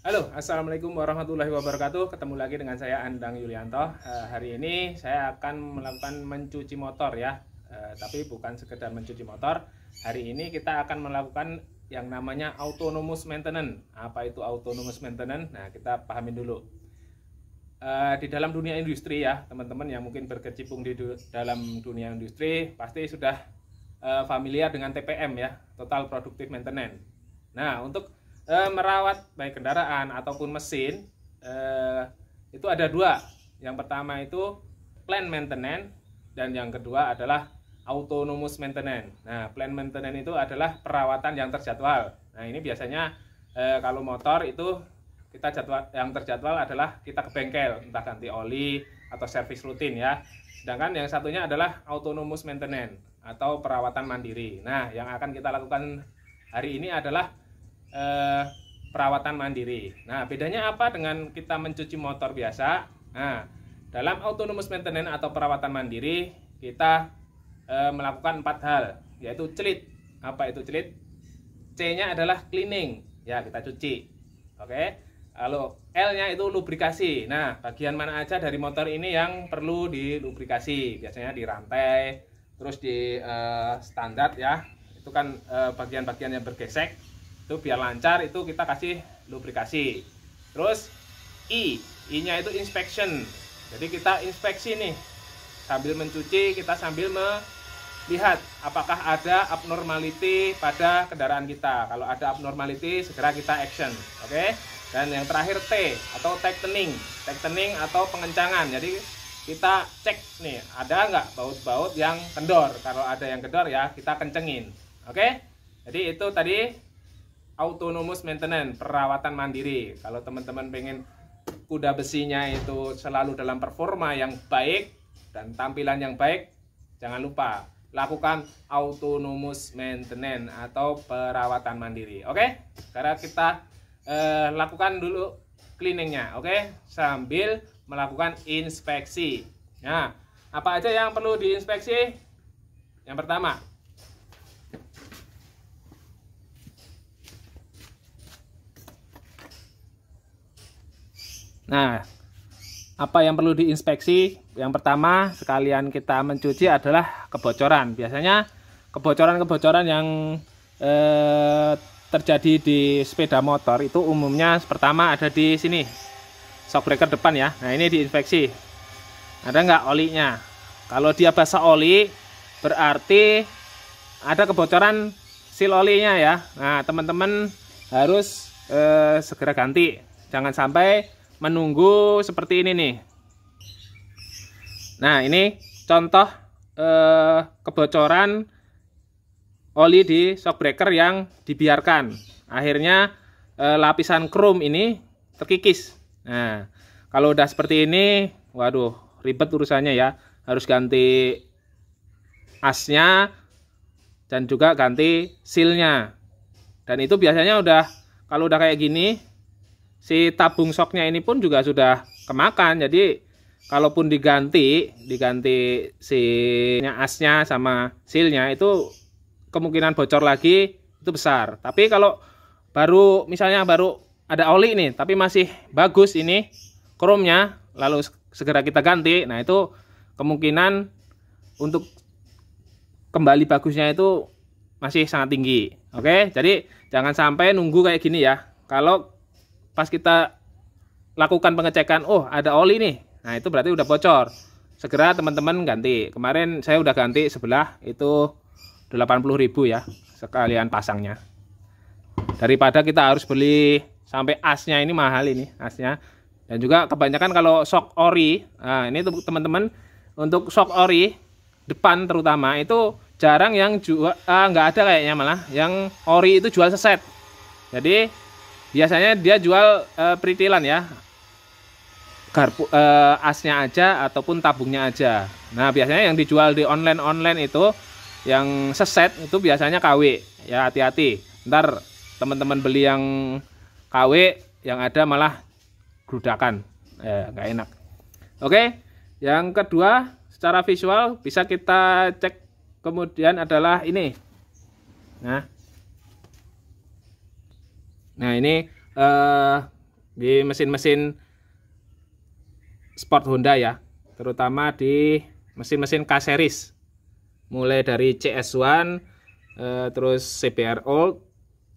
Halo, assalamualaikum warahmatullahi wabarakatuh. Ketemu lagi dengan saya Andang Yulianto. Hari ini saya akan melakukan mencuci motor ya. Tapi bukan sekedar mencuci motor. Hari ini kita akan melakukan yang namanya autonomous maintenance. Apa itu autonomous maintenance? Nah, kita pahamin dulu. Di dalam dunia industri ya, teman-teman yang mungkin berkecimpung di dalam dunia industri pasti sudah familiar dengan TPM ya, Total Productive Maintenance. Nah, untuk merawat baik kendaraan ataupun mesin itu ada dua. Yang pertama itu plant maintenance dan yang kedua adalah autonomous maintenance. Nah, plant maintenance itu adalah perawatan yang terjadwal. Nah, ini biasanya kalau motor itu kita yang terjadwal adalah kita ke bengkel, entah ganti oli atau servis rutin ya. Sedangkan yang satunya adalah autonomous maintenance atau perawatan mandiri. Nah, yang akan kita lakukan hari ini adalah perawatan mandiri. Nah, bedanya apa dengan kita mencuci motor biasa? Nah, dalam autonomous maintenance atau perawatan mandiri kita melakukan 4 hal, yaitu celit. Apa itu celit? C-nya adalah cleaning, ya kita cuci. Oke. Lalu L-nya itu lubrikasi. Nah, bagian mana aja dari motor ini yang perlu dilubrikasi? Biasanya di rantai, terus di standar ya. Itu kan bagian-bagian yang bergesek. Itu biar lancar itu kita kasih lubrikasi. Terus I-nya itu inspection. Jadi kita inspeksi nih. Sambil mencuci kita sambil melihat apakah ada abnormality pada kendaraan kita. Kalau ada abnormality segera kita action. Oke? Dan yang terakhir T atau tightening. Tightening atau pengencangan. Jadi kita cek nih, ada nggak baut-baut yang kendor. Kalau ada yang kendor ya kita kencengin. Oke? Jadi itu tadi autonomous maintenance, perawatan mandiri. Kalau teman-teman pengen kuda besinya itu selalu dalam performa yang baik dan tampilan yang baik, jangan lupa lakukan autonomous maintenance atau perawatan mandiri. Oke? Sekarang kita lakukan dulu cleaningnya, oke? Sambil melakukan inspeksi. Nah, apa aja yang perlu diinspeksi? Yang pertama, nah, apa yang perlu diinspeksi? Yang pertama, sekalian kita mencuci adalah kebocoran. Biasanya kebocoran-kebocoran yang terjadi di sepeda motor itu umumnya pertama ada di sini, shock breaker depan ya. Nah, ini diinspeksi. Ada nggak olinya? Kalau dia basah oli, berarti ada kebocoran seal olinya ya. Nah, teman-teman harus segera ganti. Jangan sampai menunggu seperti ini nih. Nah, ini contoh kebocoran oli di shock breaker yang dibiarkan. Akhirnya lapisan krom ini terkikis. Nah, kalau udah seperti ini, waduh, ribet urusannya ya. Harus ganti asnya dan juga ganti sealnya. Dan itu biasanya kalau udah kayak gini, si tabung shocknya ini pun juga sudah kemakan. Jadi kalaupun diganti si asnya sama sealnya itu kemungkinan bocor lagi itu besar. Tapi kalau misalnya baru ada oli nih tapi masih bagus ini kromnya, lalu segera kita ganti, nah itu kemungkinan untuk kembali bagusnya itu masih sangat tinggi. Oke, jadi jangan sampai nunggu kayak gini ya. Kalau pas kita lakukan pengecekan, oh ada oli nih, nah itu berarti udah bocor. Segera teman-teman ganti. Kemarin saya udah ganti sebelah itu 80.000 ya sekalian pasangnya. Daripada kita harus beli sampai asnya, ini mahal ini asnya. Dan juga kebanyakan kalau shock ori, nah ini teman-teman untuk shock ori depan terutama itu jarang yang jual, nggak ada kayaknya, malah yang ori itu jual seset. Jadi biasanya dia jual peritilan ya, asnya aja ataupun tabungnya aja. Nah, biasanya yang dijual di online itu yang seset itu biasanya KW ya, hati-hati. Ntar teman-teman beli yang KW yang ada malah grudakan, nggak enak. Oke, yang kedua secara visual bisa kita cek kemudian adalah ini. Nah ini di mesin-mesin sport Honda ya, terutama di mesin-mesin K-series, mulai dari CS1, terus CBR Old,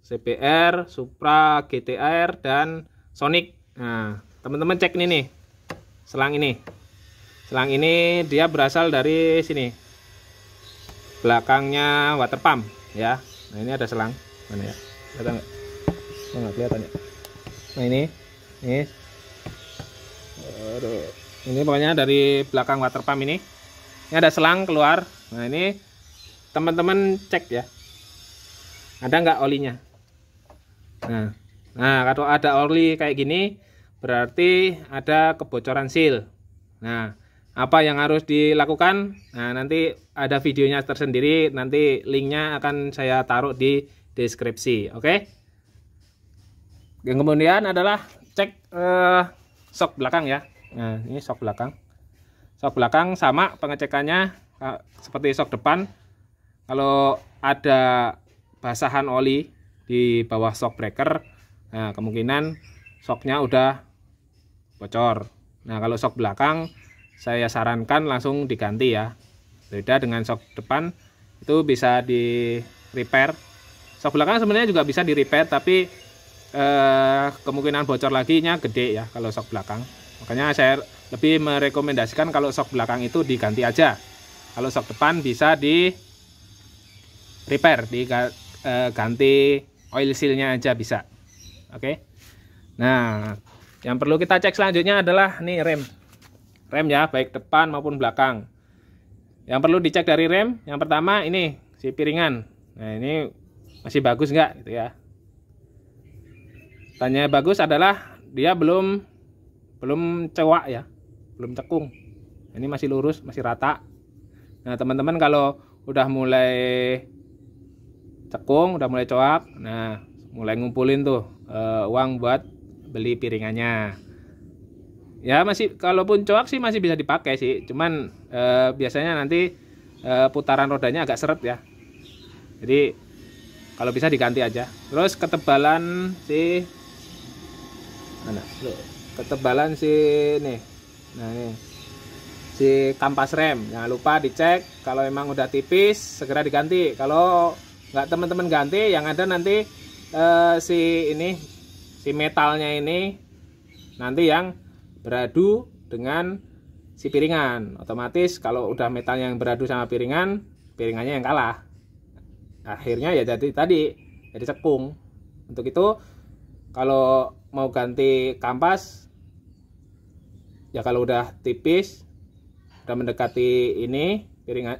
CBR, Supra, GTR, dan Sonic. Nah, teman-teman cek ini nih, selang ini. Selang ini dia berasal dari sini, belakangnya water pump ya. Nah, ini ada selang, mana ya? Kelihatan nggak? Oh, nggak kelihatan ya. Nah, ini pokoknya dari belakang water pump ini ada selang keluar. Nah, ini teman-teman cek ya, ada nggak olinya. Nah, kalau ada oli kayak gini berarti ada kebocoran seal. Nah, apa yang harus dilakukan? Nah, nanti ada videonya tersendiri, nanti linknya akan saya taruh di deskripsi. Oke. Yang kemudian adalah cek shock belakang ya. Nah, ini shock belakang. Shock belakang sama pengecekannya seperti shock depan. Kalau ada basahan oli di bawah shock breaker, nah kemungkinan shocknya udah bocor. Nah, kalau shock belakang saya sarankan langsung diganti ya. Beda dengan shock depan, itu bisa di repair. Shock belakang sebenarnya juga bisa di repair, tapi kemungkinan bocor lagi nya gede ya kalau shock belakang. Makanya saya lebih merekomendasikan kalau shock belakang itu diganti aja. Kalau shock depan bisa di repair, diganti oil seal-nya aja bisa. Oke. Nah, yang perlu kita cek selanjutnya adalah nih rem ya, baik depan maupun belakang. Yang perlu dicek dari rem, yang pertama ini si piringan. Nah, ini masih bagus nggak gitu ya. Tanya bagus adalah dia belum cewak ya, belum cekung. Ini masih lurus, masih rata. Nah, teman-teman kalau udah mulai cekung, udah mulai cowak, nah mulai ngumpulin tuh uang buat beli piringannya. Ya masih, kalaupun cowak sih masih bisa dipakai sih, cuman biasanya nanti putaran rodanya agak seret ya. Jadi kalau bisa diganti aja. Terus ketebalan si nih, nah ini si kampas rem, jangan lupa dicek. Kalau emang udah tipis segera diganti. Kalau nggak teman-teman ganti, yang ada nanti si metalnya ini nanti yang beradu dengan si piringan. Otomatis kalau udah metalnya yang beradu sama piringannya yang kalah. Akhirnya ya jadi cekung. Untuk itu kalau mau ganti kampas ya, kalau udah tipis, udah mendekati ini piringan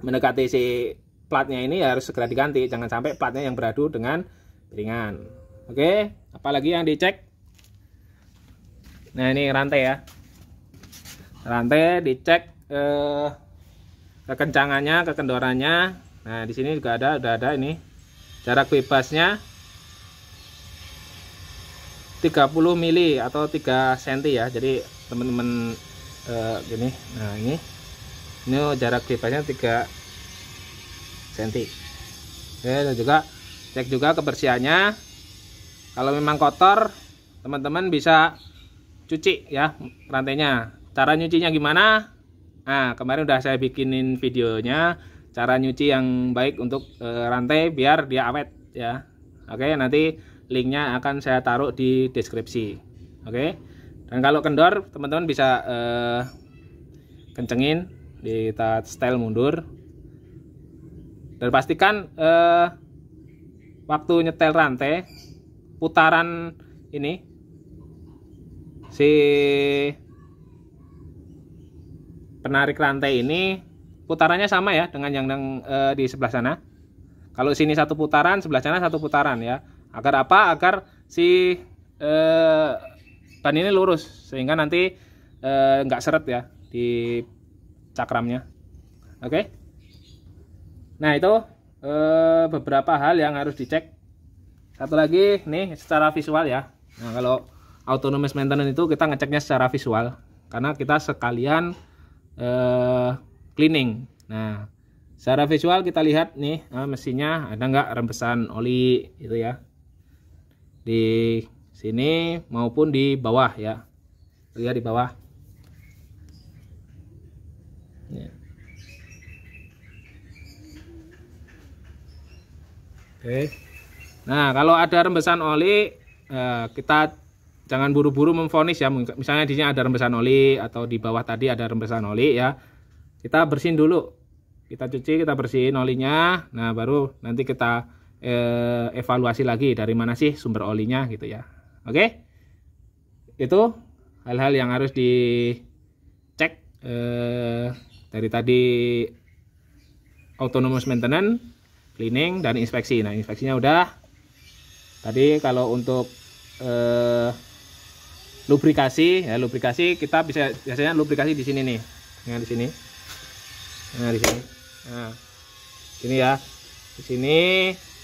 mendekati si platnya ini ya harus segera diganti. Jangan sampai platnya yang beradu dengan piringan. Oke, apalagi yang dicek? Nah, ini rantai ya. Rantai dicek kekencangannya, kekendorannya. Nah, di sini juga udah ada ini. Jarak bebasnya 30 mili atau 3 cm ya. Jadi teman-teman gini. Nah, ini jarak bebasnya 3 cm. Oke, dan juga cek juga kebersihannya. Kalau memang kotor, teman-teman bisa cuci ya rantainya. Cara nyucinya gimana? Nah, kemarin udah saya bikinin videonya cara nyuci yang baik untuk rantai biar dia awet ya. Oke, nanti linknya akan saya taruh di deskripsi. Oke. Dan kalau kendor, teman-teman bisa kencengin di style mundur. Dan pastikan waktu nyetel rantai, putaran ini si penarik rantai ini putarannya sama ya dengan yang di sebelah sana. Kalau sini satu putaran, sebelah sana satu putaran ya. Agar apa? Agar si ban ini lurus sehingga nanti nggak seret ya di cakramnya. Oke. Nah, itu beberapa hal yang harus dicek. Satu lagi nih secara visual ya. Nah, kalau autonomous maintenance itu kita ngeceknya secara visual karena kita sekalian cleaning. Nah, secara visual kita lihat nih mesinnya ada nggak rembesan oli gitu ya. di sini maupun di bawah ya. Lihat di bawah. Ya. Oke. Nah, kalau ada rembesan oli, kita jangan buru-buru memvonis ya. Misalnya di sini ada rembesan oli atau di bawah tadi ada rembesan oli ya. Kita bersihin dulu. Kita cuci, kita bersihin olinya. Nah, baru nanti kita evaluasi lagi dari mana sih sumber olinya gitu ya. Oke. Itu hal-hal yang harus dicek dari tadi autonomous maintenance, cleaning, dan inspeksi. Nah, inspeksinya udah. Tadi kalau untuk lubrikasi ya, lubrikasi kita biasanya lubrikasi di sini nih. Nah, di sini. Nah, di sini. Nah, sini ya. Di sini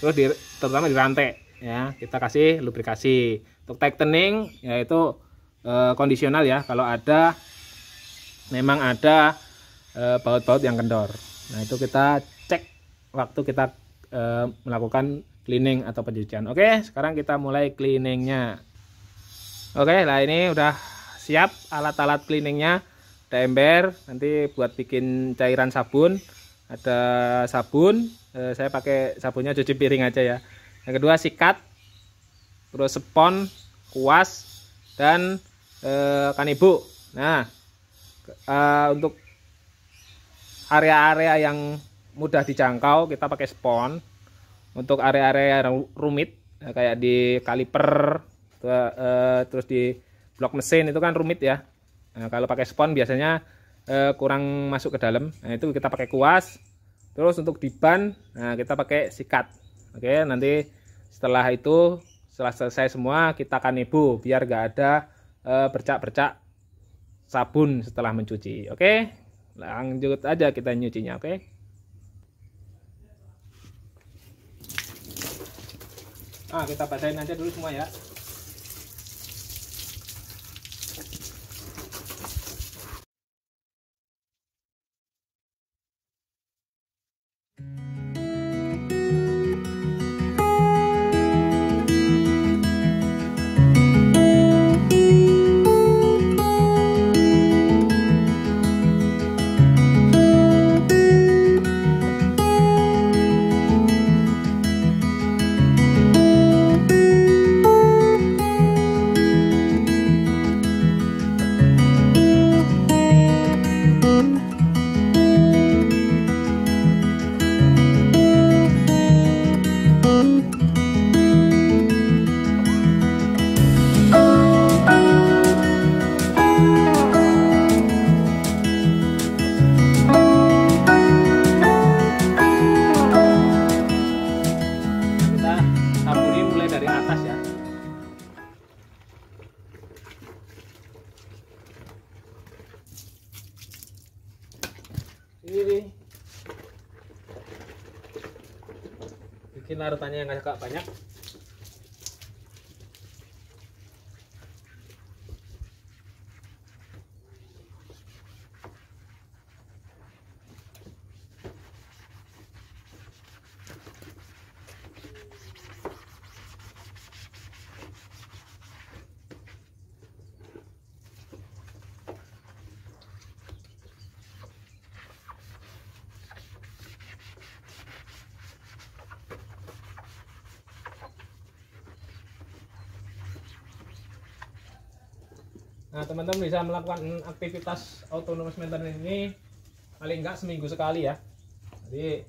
terus terutama di rantai ya, kita kasih lubrikasi. Untuk tightening yaitu kondisional ya, kalau ada memang ada baut-baut yang kendor. Nah, itu kita cek waktu kita melakukan cleaning atau pencucian. Oke, sekarang kita mulai cleaningnya. Oke, nah ini udah siap alat-alat cleaningnya. Ada ember, nanti buat bikin cairan sabun. Ada sabun, saya pakai sabunnya cuci piring aja ya. Yang kedua sikat, terus spons, kuas, dan kanibu. Nah, untuk area-area yang mudah dijangkau kita pakai spons. Untuk area-area rumit kayak di kaliper, terus di blok mesin itu kan rumit ya. Nah, kalau pakai spons biasanya kurang masuk ke dalam. Nah, itu kita pakai kuas. Terus untuk di ban, nah kita pakai sikat. Oke, nanti setelah itu, setelah selesai semua kita kanibu biar gak ada bercak-bercak sabun setelah mencuci. Oke, lanjut aja kita nyucinya. Oke. Nah, kita basahin aja dulu semua ya. Ini bikin larutannya yang agak banyak. Nah, teman-teman bisa melakukan aktivitas autonomous maintenance ini paling enggak seminggu sekali ya. Jadi,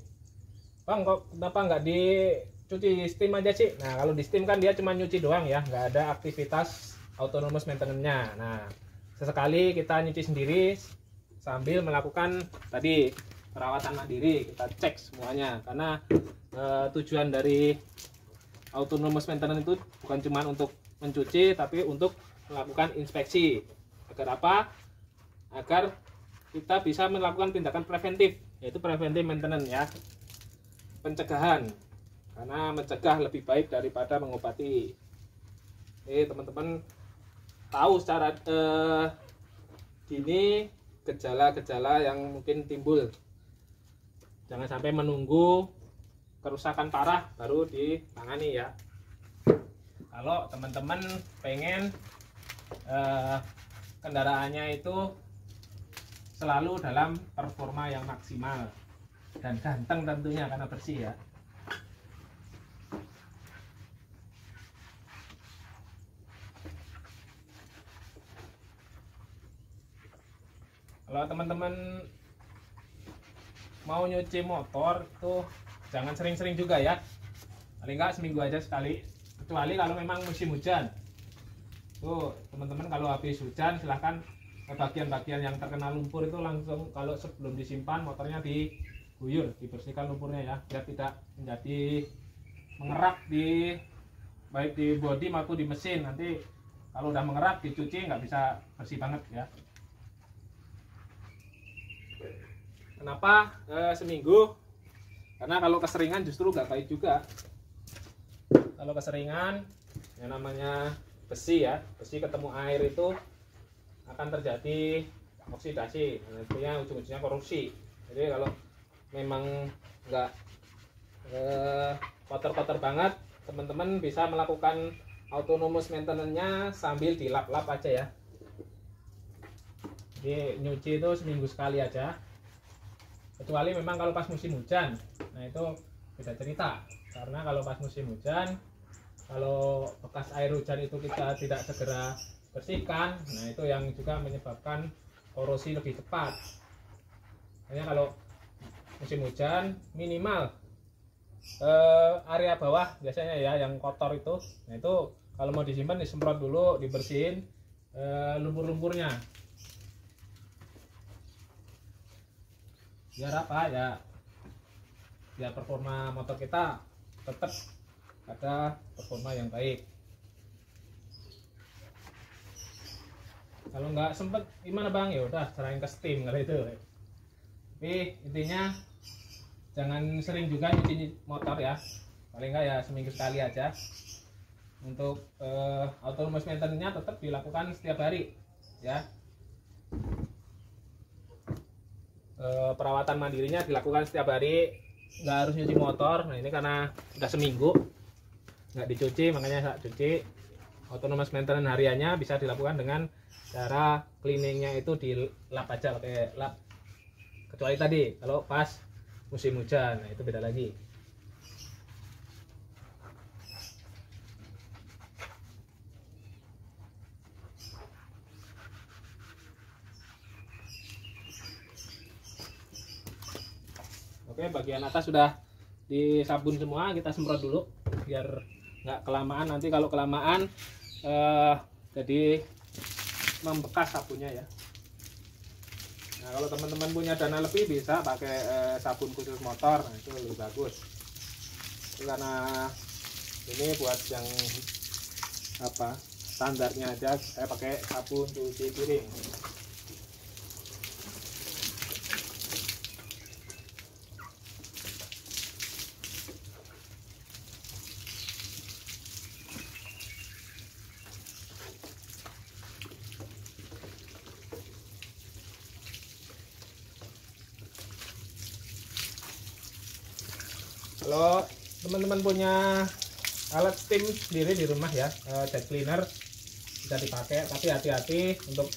Bang, kok kenapa nggak dicuci steam aja sih? Nah, kalau di steam kan dia cuma nyuci doang ya, nggak ada aktivitas autonomous maintenance-nya. Nah, sesekali kita nyuci sendiri sambil melakukan tadi perawatan mandiri, kita cek semuanya. Karena tujuan dari autonomous maintenance itu bukan cuma untuk mencuci, tapi untuk melakukan inspeksi. Agar apa? Agar kita bisa melakukan tindakan preventif, yaitu preventive maintenance ya, pencegahan, karena mencegah lebih baik daripada mengobati. Teman-teman tahu secara dini gejala-gejala yang mungkin timbul. Jangan sampai menunggu kerusakan parah baru ditangani ya. kalau teman-teman pengen kendaraannya itu selalu dalam performa yang maksimal dan ganteng tentunya karena bersih ya. Kalau teman-teman mau nyuci motor tuh jangan sering-sering juga ya, paling nggak seminggu aja sekali, kecuali kalau memang musim hujan. Tuh teman-teman kalau habis hujan silahkan bagian-bagian yang terkena lumpur itu langsung, kalau sebelum disimpan motornya diguyur, dibersihkan lumpurnya ya, biar tidak menjadi mengerak di baik di bodi maupun di mesin. Nanti kalau udah mengerak dicuci nggak bisa bersih banget ya. Kenapa seminggu? Karena kalau keseringan justru nggak baik juga. Kalau keseringan, yang namanya besi ya, besi ketemu air itu akan terjadi oksidasi, nantinya ujung-ujungnya korupsi. Jadi kalau memang nggak kotor-kotor banget, teman-teman bisa melakukan autonomous maintenance-nya sambil dilap-lap aja ya. Jadi nyuci itu seminggu sekali aja. Kecuali memang kalau pas musim hujan, nah itu beda cerita. Karena kalau pas musim hujan, kalau bekas air hujan itu kita tidak segera bersihkan, nah itu yang juga menyebabkan korosi lebih cepat. Hanya kalau musim hujan minimal area bawah biasanya ya yang kotor itu, nah itu kalau mau disimpan disemprot dulu, dibersihin lumpur-lumpurnya. Biar apa ya, biar performa motor kita tetap ada performa yang baik. Kalau nggak sempet gimana bang, ya udah serahin ke steam kali itu. Tapi intinya jangan sering juga nyuci motor ya, paling nggak ya seminggu sekali aja. Untuk autonomous maintenance-nya tetap dilakukan setiap hari ya. Perawatan mandirinya dilakukan setiap hari, nggak harus nyuci motor. Nah ini karena udah seminggu nggak dicuci, makanya saya cuci. Autonomous maintenance hariannya bisa dilakukan dengan cara cleaningnya itu dilap aja pakai lap, kecuali tadi kalau pas musim hujan, nah itu beda lagi. Oke, bagian atas sudah disabun semua, kita semprot dulu biar nggak kelamaan. Nanti kalau kelamaan jadi membekas sabunnya ya. Nah kalau teman-teman punya dana lebih bisa pakai sabun khusus motor, nah itu lebih bagus. Itu karena ini buat yang apa standarnya aja, saya pakai sabun cuci piring. Kalau teman-teman punya alat steam sendiri di rumah ya, jet cleaner bisa dipakai, tapi hati-hati untuk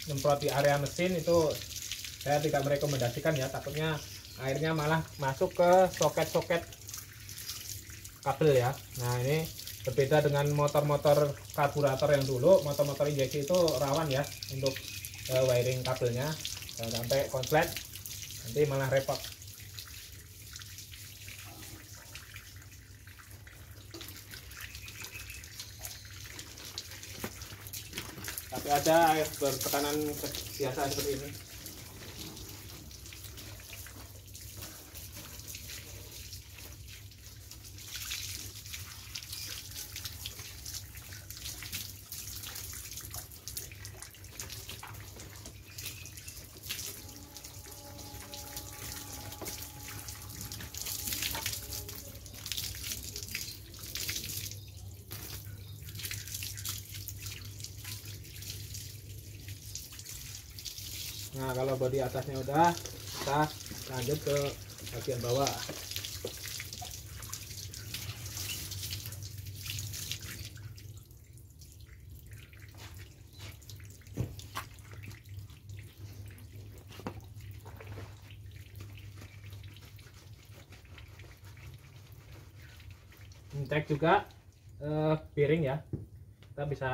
nyemprot di area mesin itu saya tidak merekomendasikan ya, takutnya airnya malah masuk ke soket-soket kabel ya. Nah ini berbeda dengan motor-motor karburator yang dulu, motor-motor injeksi itu rawan ya untuk wiring kabelnya, jangan sampai konslet, nanti malah repot. Tapi ada air bertekanan biasa seperti ini. Nah kalau bodi atasnya udah, kita lanjut ke bagian bawah. cek juga bearing ya, kita bisa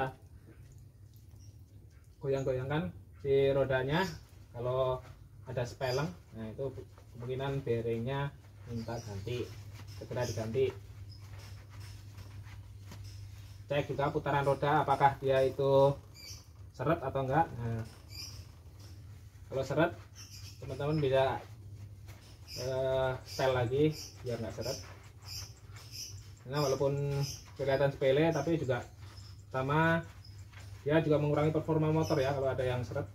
goyang-goyangkan si rodanya kalau ada speleng. Nah itu kemungkinan bearingnya minta ganti, segera diganti. Cek juga putaran roda apakah dia itu seret atau enggak. Nah kalau seret, teman-teman bisa setel lagi biar nggak seret. Nah walaupun kelihatan sepele tapi juga sama, dia juga mengurangi performa motor ya kalau ada yang seret,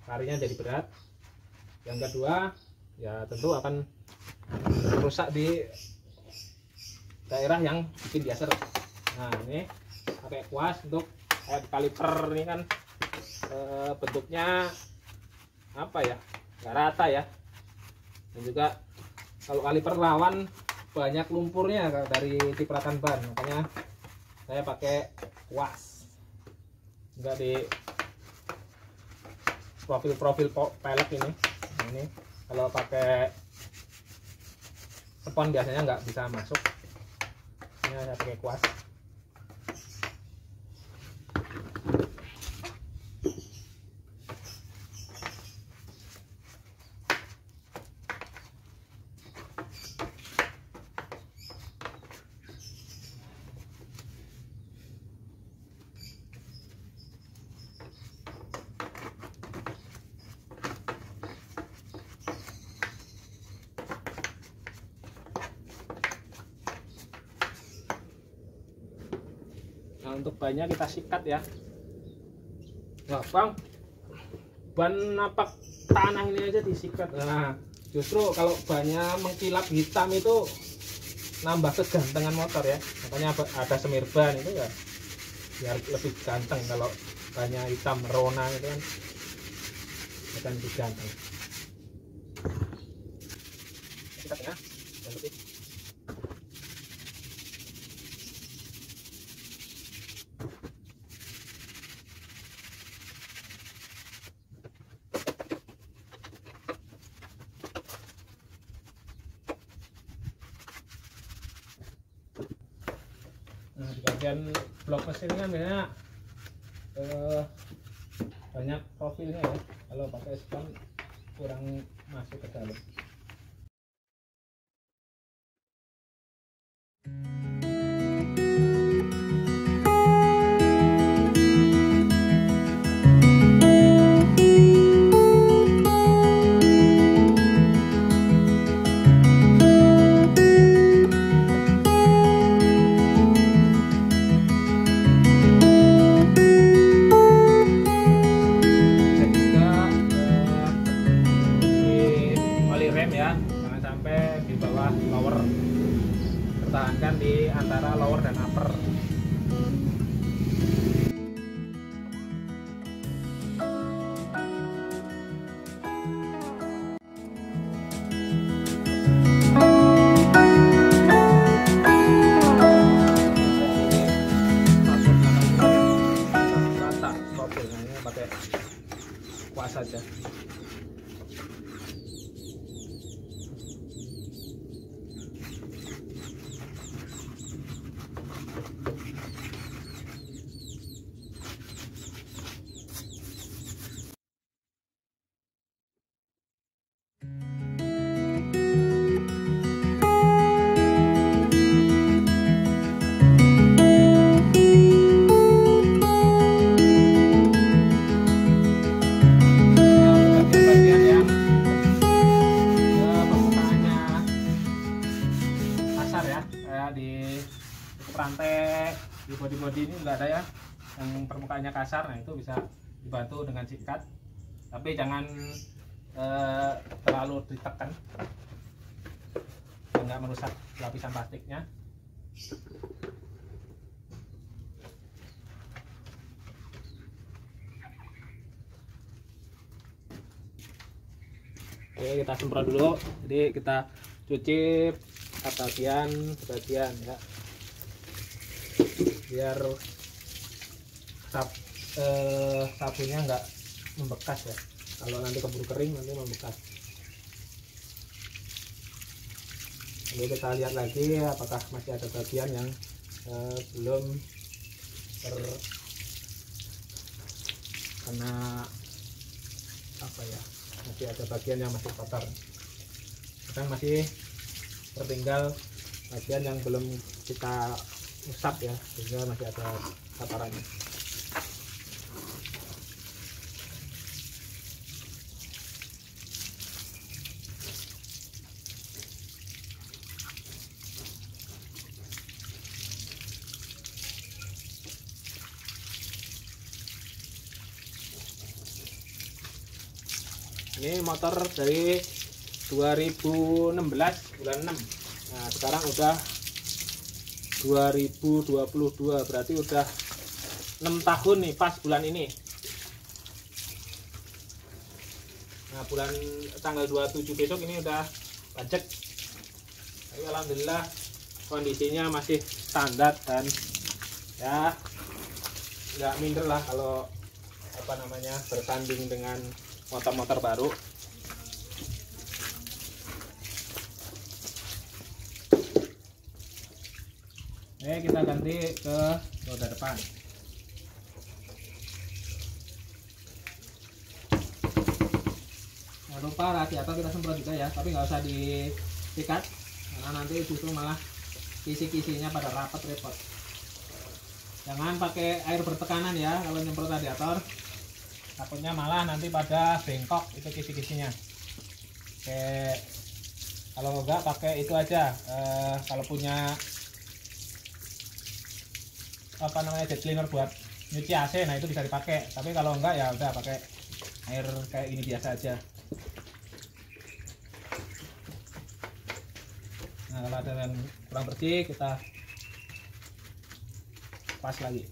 larinya jadi berat. Yang kedua ya tentu akan merusak di daerah yang bikin dia seret. Nah ini pakai kuas untuk kaliper ini kan bentuknya apa ya, nggak rata ya, dan juga kalau kaliper rawan banyak lumpurnya dari cipratan ban, makanya saya pakai kuas, enggak di profil pelek ini. Nah, ini kalau pakai spon biasanya nggak bisa masuk, ini saya pakai kuas. Nah untuk bannya kita sikat ya. Nah bang, ban napak tanah ini aja disikat. Nah justru kalau bannya mengkilap hitam itu nambah kegantengan motor ya, makanya ada semir ban itu ya biar lebih ganteng. Kalau bannya hitam merona itu kan akan lebih ganteng. Sikat ya, jangan lebih. Nah di bagian blok mesin kan biasanya banyak profilnya ya, kalau pakai spon kurang masuk ke dalam. Pertahankan di antara lower dan upper. Rata profilnya pakai kuas saja. Di rantai di bodi ini enggak ada ya yang permukaannya kasar. Nah itu bisa dibantu dengan sikat, tapi jangan terlalu ditekan nggak merusak lapisan plastiknya. Oke, kita semprot dulu. Jadi kita cuci bagian ya, biar sabunnya nggak membekas ya. Kalau nanti keburu kering nanti membekas. Jadi kita lihat lagi apakah masih ada bagian yang belum terkena apa ya, masih ada bagian yang masih kotor. Sekarang masih tertinggal bagian yang belum kita usap ya, sehingga masih ada kotorannya. Ini motor dari 2016 bulan 6. Nah, sekarang udah 2022, berarti udah 6 tahun nih pas bulan ini. Nah, bulan tanggal 27 besok ini udah pajak. Tapi alhamdulillah kondisinya masih standar dan ya nggak minder lah kalau apa namanya bersanding dengan motor-motor baru. Oke, kita ganti ke roda depan. Jangan lupa radiator kita semprot juga ya, tapi nggak usah disikat karena nanti justru malah kisi-kisinya pada rapat repot. Jangan pakai air bertekanan ya kalau nyemprot radiator, takutnya malah nanti pada bengkok itu kisi-kisinya. Oke, kalau enggak pakai itu aja, kalau punya apa namanya jet cleaner buat nyuci AC, nah itu bisa dipakai. Tapi kalau enggak ya udah pakai air kayak ini biasa aja. Nah, kalau ada yang kurang bersih kita pas lagi.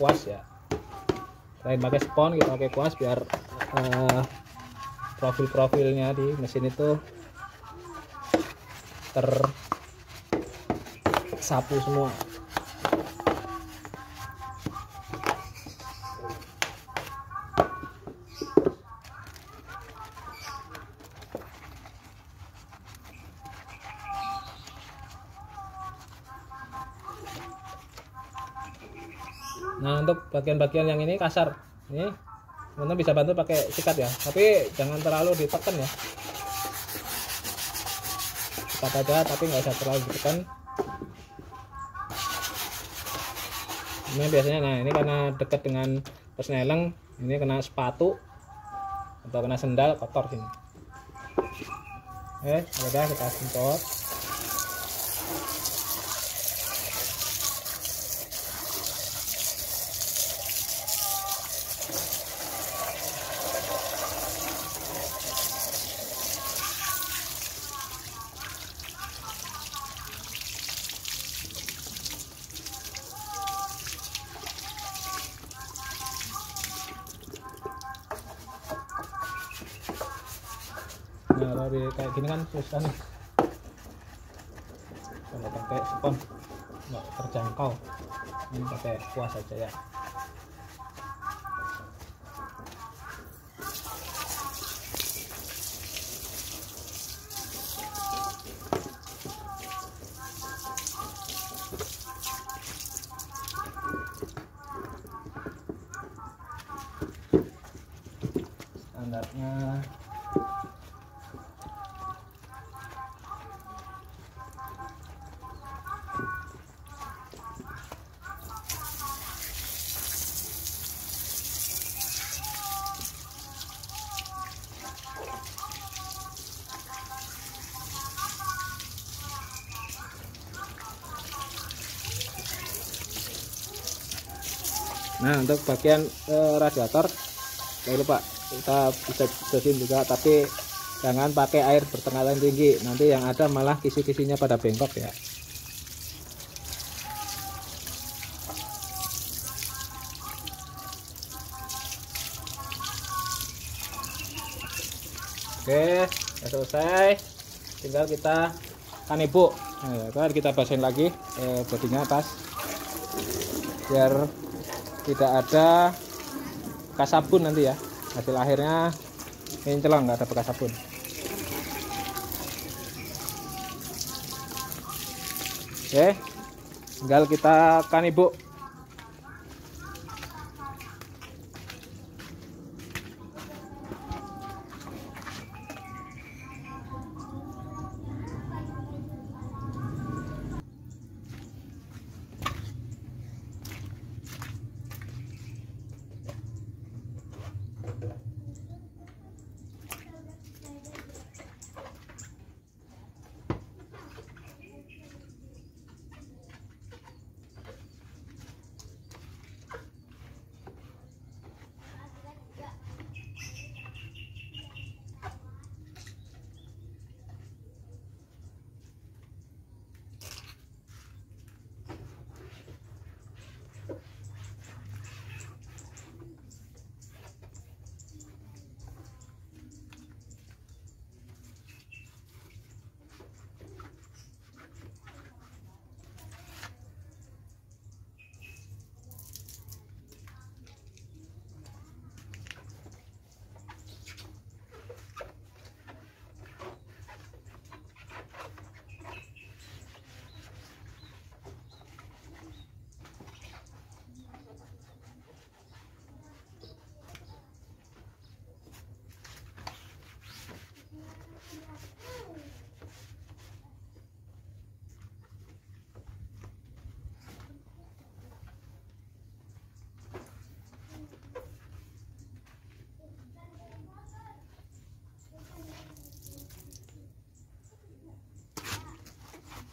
Kuas ya, selain pakai spon kita pakai kuas biar profil-profilnya di mesin itu tersapu semua. Nah, untuk bagian-bagian yang ini kasar, ini teman-teman bisa bantu pakai sikat ya, tapi jangan terlalu ditekan ya. Sikat aja, tapi nggak usah terlalu ditekan. Ini biasanya, nah ini karena dekat dengan persneleng, ini kena sepatu atau kena sendal kotor sini. Udah kita semprot. Nah, kalau kayak gini kan susah nih kalau pakai spon nggak terjangkau, ini pakai kuas aja ya. alatnya. Nah, untuk bagian radiator jangan lupa kita bisa bersihin juga, tapi jangan pakai air bertekanan tinggi, nanti yang ada malah kisi-kisinya pada bengkok ya. Oke, sudah selesai, tinggal kita kanebo. Nah, kita basihin lagi bodinya atas biar tidak ada bekas sabun nanti ya, hasil akhirnya kinclong, nggak ada bekas sabun. Oke, tinggal kita kanebo.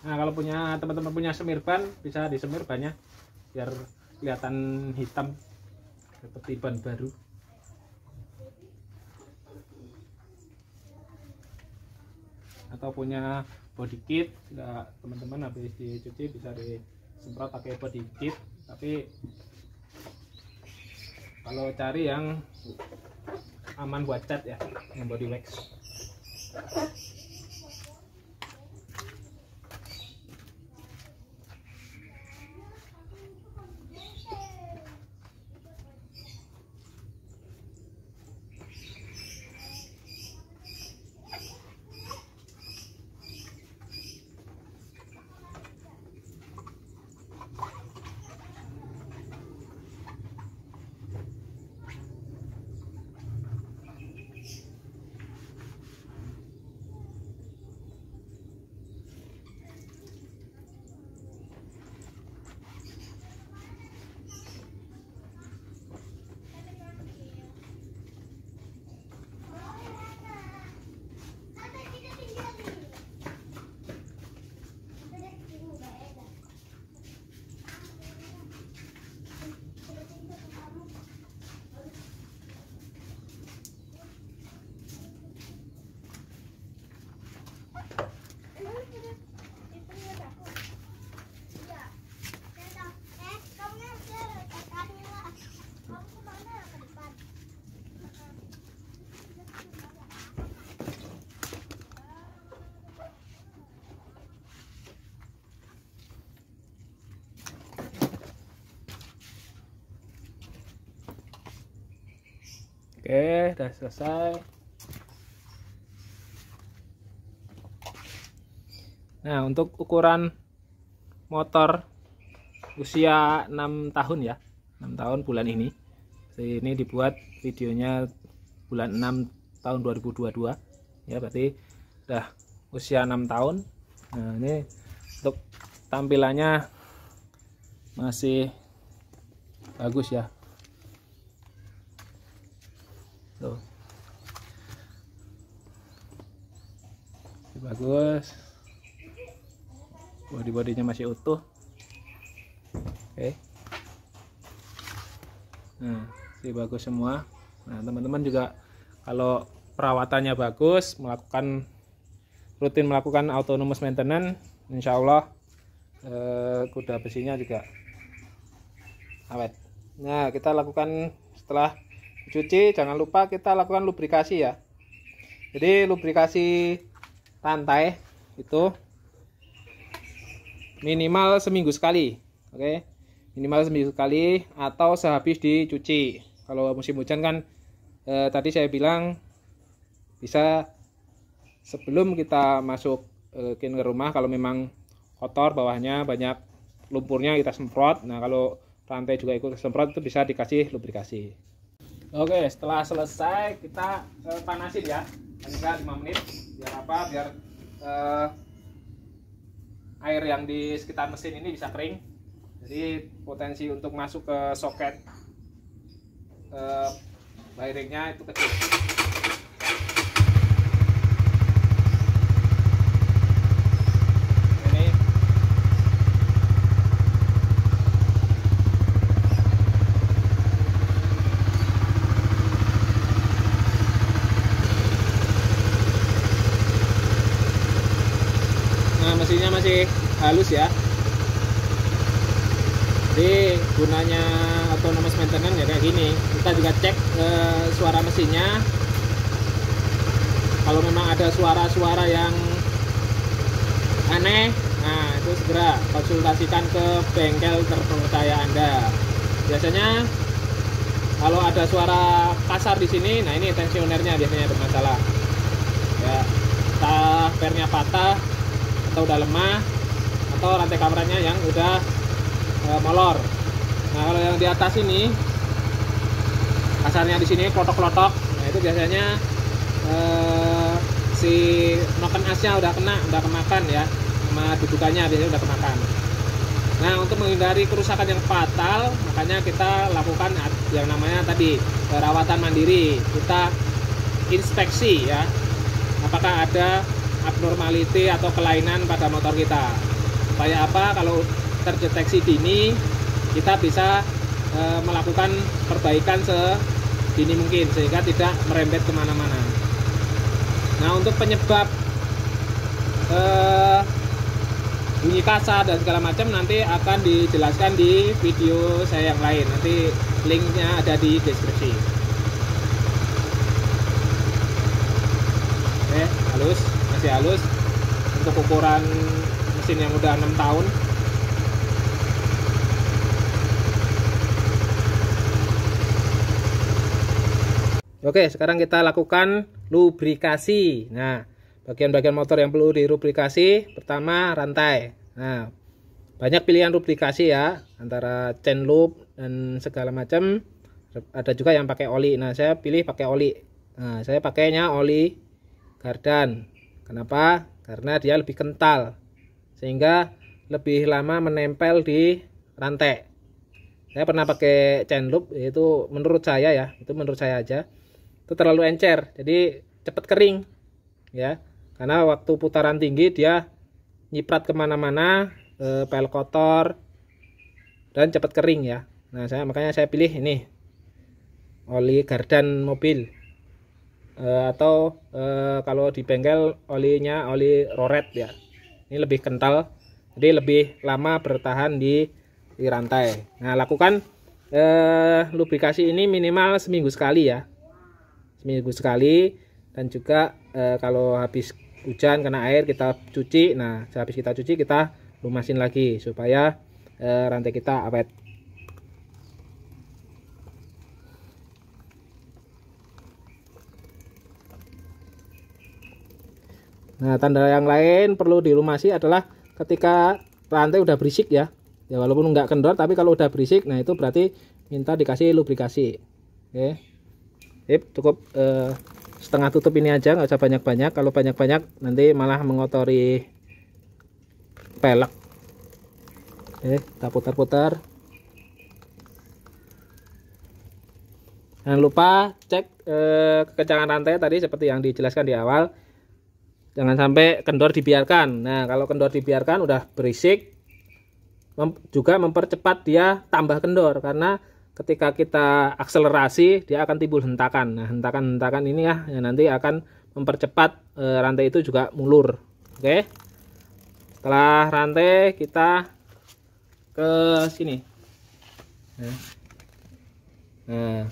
Nah, kalau punya teman-teman punya semir ban, bisa disemir bannya biar kelihatan hitam seperti ban baru. Atau punya body kit, teman-teman habis dicuci bisa disemprot pakai body kit. Tapi kalau cari yang aman buat cat ya, yang body wax. Oke, udah selesai. Nah, untuk ukuran motor usia 6 tahun ya, 6 tahun bulan ini. Ini dibuat videonya bulan 6 tahun 2022 ya, berarti udah usia 6 tahun. Nah ini untuk tampilannya masih bagus ya tuh, bagus, bodinya masih utuh. Oke. Nah, sih bagus semua. Nah, teman-teman juga kalau perawatannya bagus, rutin melakukan autonomous maintenance, insya Allah kuda besinya juga awet. Nah, kita lakukan setelah cuci, jangan lupa kita lakukan lubrikasi ya. Jadi lubrikasi rantai itu minimal seminggu sekali. Oke, minimal seminggu sekali atau sehabis dicuci. Kalau musim hujan kan tadi saya bilang bisa sebelum kita masuk ke rumah. Kalau memang kotor bawahnya banyak lumpurnya kita semprot. Nah kalau rantai juga ikut semprot itu bisa dikasih lubrikasi. Oke, setelah selesai kita panasin ya, panas 5 menit. Biar apa? Biar air yang di sekitar mesin ini bisa kering. Jadi potensi untuk masuk ke soket wiringnya itu kecil. Mesinnya masih halus ya. Jadi gunanya autonomous maintenance ya kayak gini. Kita juga cek suara mesinnya. Kalau memang ada suara-suara yang aneh, nah itu segera konsultasikan ke bengkel terpercaya Anda. Biasanya kalau ada suara kasar di sini, nah ini tensionernya biasanya bermasalah. Ya, entah pernya patah atau udah lemah, atau rantai kameranya yang udah molor. Nah kalau yang di atas ini kasarnya di sini klotok-klotok, nah itu biasanya si noken asnya udah kemakan ya, sama dudukannya biasanya udah kemakan. Nah untuk menghindari kerusakan yang fatal, makanya kita lakukan yang namanya tadi perawatan mandiri. Kita inspeksi ya, apakah ada abnormality atau kelainan pada motor kita. Supaya apa? Kalau terdeteksi dini, kita bisa melakukan perbaikan sedini mungkin sehingga tidak merembet kemana-mana. Nah untuk penyebab bunyi kasar dan segala macam nanti akan dijelaskan di video saya yang lain. Nanti linknya ada di deskripsi. Oke, halus, masih halus untuk ukuran mesin yang udah 6 tahun. Oke, sekarang kita lakukan lubrikasi. Nah, bagian-bagian motor yang perlu dilubrikasi, pertama rantai. Nah, banyak pilihan lubrikasi ya, antara chain loop dan segala macam. Ada juga yang pakai oli. Nah, saya pilih pakai oli. Nah, saya pakainya oli Gardan. Kenapa? Karena dia lebih kental, sehingga lebih lama menempel di rantai. Saya pernah pakai chain loop, itu menurut saya ya, itu menurut saya aja. Itu terlalu encer, jadi cepat kering ya, karena waktu putaran tinggi dia nyiprat kemana-mana, pel kotor dan cepat kering ya. Nah makanya saya pilih ini oli Gardan mobil, atau kalau di bengkel olinya oli Roret ya. Ini lebih kental, jadi lebih lama bertahan di rantai. Nah lakukan lubrikasi ini minimal seminggu sekali ya, seminggu sekali. Dan juga kalau habis hujan kena air kita cuci. Nah habis kita cuci kita lumasin lagi supaya rantai kita awet. Nah tanda yang lain perlu dilumasi adalah ketika rantai udah berisik ya. Ya walaupun nggak kendor, tapi kalau udah berisik, nah itu berarti minta dikasih lubrikasi. Oke, cukup setengah tutup ini aja, nggak usah banyak-banyak. Kalau banyak-banyak nanti malah mengotori pelek. Oke, kita putar-putar. Jangan lupa cek kekencangan rantai tadi seperti yang dijelaskan di awal. Jangan sampai kendor dibiarkan. Nah, kalau kendor dibiarkan udah berisik, juga mempercepat dia tambah kendor, karena ketika kita akselerasi dia akan timbul hentakan. Nah, hentakan-hentakan ini ya yang nanti akan mempercepat rantai itu juga mulur. Oke. Setelah rantai kita ke sini. Nah,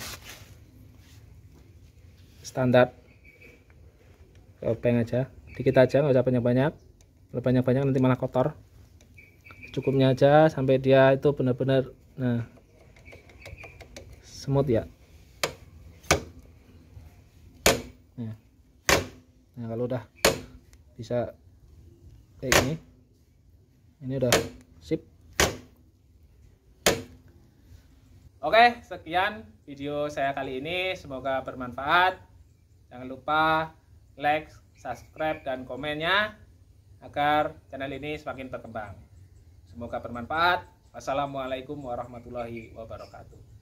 standar obeng aja, dikit aja, nggak usah banyak-banyak. Kalau banyak-banyak nanti malah kotor. Cukupnya aja sampai dia itu benar-benar semut ya. Nah, kalau udah bisa kayak gini, ini udah sip. Oke, sekian video saya kali ini, semoga bermanfaat. Jangan lupa like, subscribe, dan komennya agar channel ini semakin berkembang. Semoga bermanfaat. Wassalamualaikum warahmatullahi wabarakatuh.